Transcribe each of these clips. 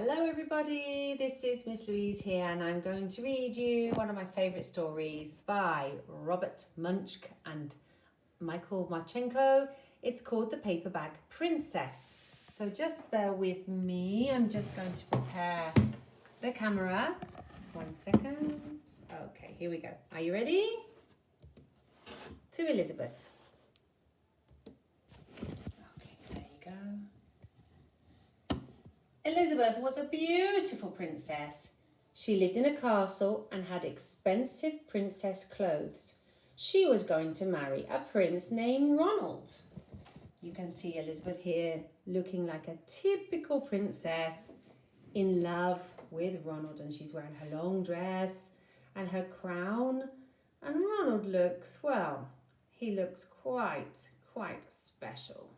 Hello everybody, this is Miss Louise here and I'm going to read you one of my favourite stories by Robert Munch and Michael Marchenko. It's called The Paper Bag Princess. So just bear with me, I'm just going to prepare the camera. 1 second. Okay, here we go. Are you ready? To Elizabeth. Okay, there you go. Elizabeth was a beautiful princess. She lived in a castle and had expensive princess clothes. She was going to marry a prince named Ronald. You can see Elizabeth here looking like a typical princess in love with Ronald, and she's wearing her long dress and her crown, and Ronald looks, well, he looks quite special.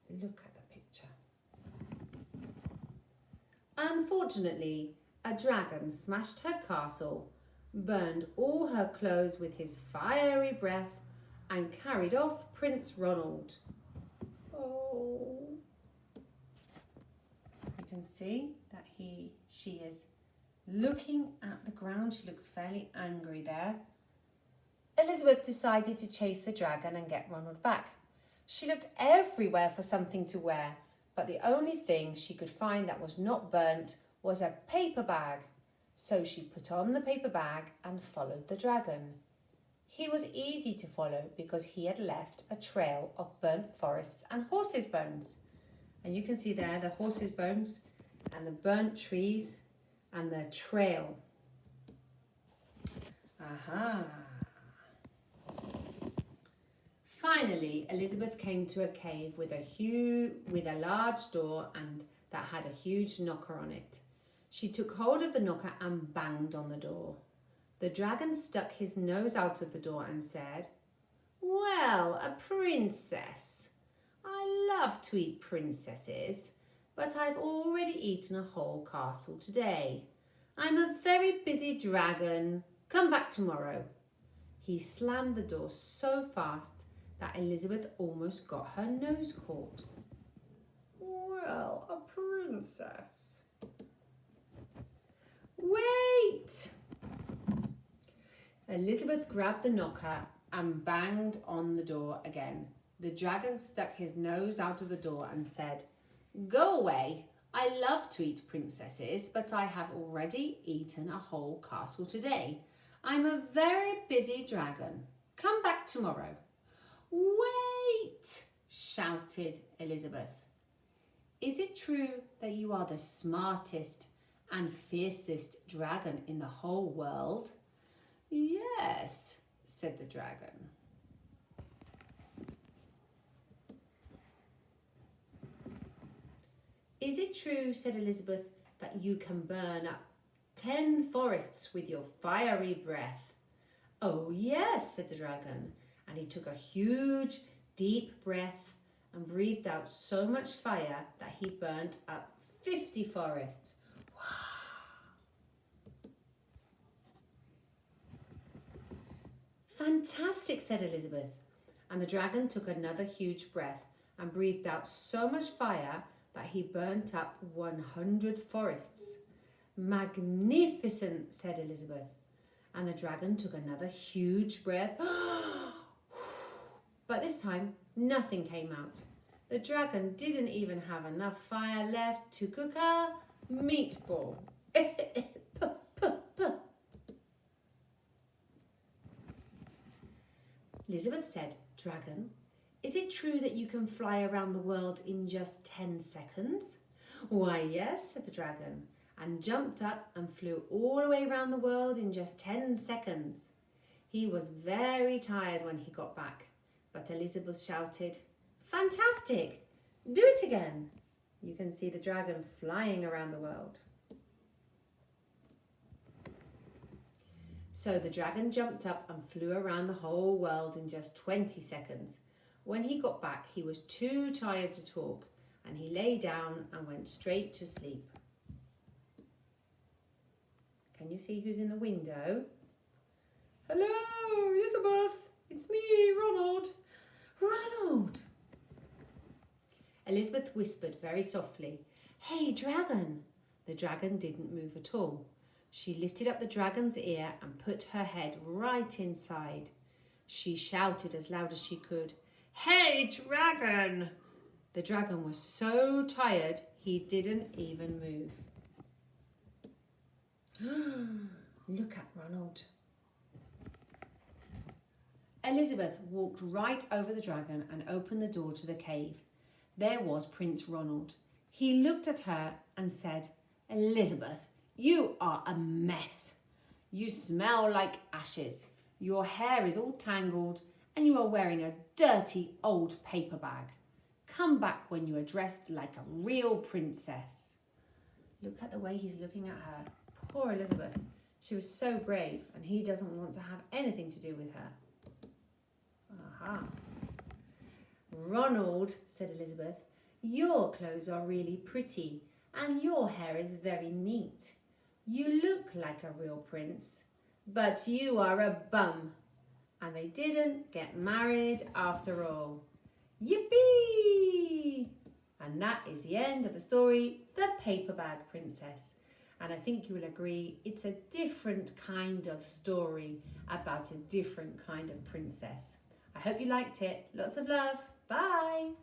Look at the picture. Unfortunately, a dragon smashed her castle, burned all her clothes with his fiery breath, and carried off Prince Ronald. Oh. You can see that she is looking at the ground. She looks fairly angry there. Elizabeth decided to chase the dragon and get Ronald back. She looked everywhere for something to wear, but the only thing she could find that was not burnt was a paper bag. So she put on the paper bag and followed the dragon. He was easy to follow because he had left a trail of burnt forests and horses' bones. And you can see there the horses' bones and the burnt trees and the trail. Aha! Finally, Elizabeth came to a cave with a large door and that had a huge knocker on it. She took hold of the knocker and banged on the door. The dragon stuck his nose out of the door and said, "Well, a princess. I love to eat princesses, but I've already eaten a whole castle today. I'm a very busy dragon. Come back tomorrow." He slammed the door so fast that Elizabeth almost got her nose caught. Well, a princess. Wait! Elizabeth grabbed the knocker and banged on the door again. The dragon stuck his nose out of the door and said, "Go away. I love to eat princesses, but I have already eaten a whole castle today. I'm a very busy dragon. Come back tomorrow." "Wait!" shouted Elizabeth. "Is it true that you are the smartest and fiercest dragon in the whole world?" "Yes," said the dragon. "Is it true," said Elizabeth, "that you can burn up 10 forests with your fiery breath?" "Oh, yes," said the dragon. And he took a huge, deep breath and breathed out so much fire that he burnt up 50 forests. Wow! "Fantastic," said Elizabeth. And the dragon took another huge breath and breathed out so much fire that he burnt up 100 forests. "Magnificent," said Elizabeth. And the dragon took another huge breath. But this time, nothing came out. The dragon didn't even have enough fire left to cook a meatball. Elizabeth said, "Dragon, is it true that you can fly around the world in just 10 seconds? "Why, yes," said the dragon, and jumped up and flew all the way around the world in just 10 seconds. He was very tired when he got back. But Elizabeth shouted, "Fantastic! Do it again!" You can see the dragon flying around the world. So the dragon jumped up and flew around the whole world in just 20 seconds. When he got back, he was too tired to talk, and he lay down and went straight to sleep. Can you see who's in the window? "Hello, Elizabeth. It's me, Ronald." "Ronald!" Elizabeth whispered very softly, "Hey, dragon!" The dragon didn't move at all. She lifted up the dragon's ear and put her head right inside. She shouted as loud as she could, "Hey, dragon!" The dragon was so tired he didn't even move. Look at Ronald. Elizabeth walked right over the dragon and opened the door to the cave. There was Prince Ronald. He looked at her and said, "Elizabeth, you are a mess. You smell like ashes. Your hair is all tangled and you are wearing a dirty old paper bag. Come back when you are dressed like a real princess." Look at the way he's looking at her. Poor Elizabeth. She was so brave and he doesn't want to have anything to do with her. Aha. "Ronald," said Elizabeth, "your clothes are really pretty and your hair is very neat. You look like a real prince, but you are a bum." And they didn't get married after all. Yippee! And that is the end of the story, The Paper Bag Princess. And I think you will agree it's a different kind of story about a different kind of princess. I hope you liked it. Lots of love. Bye.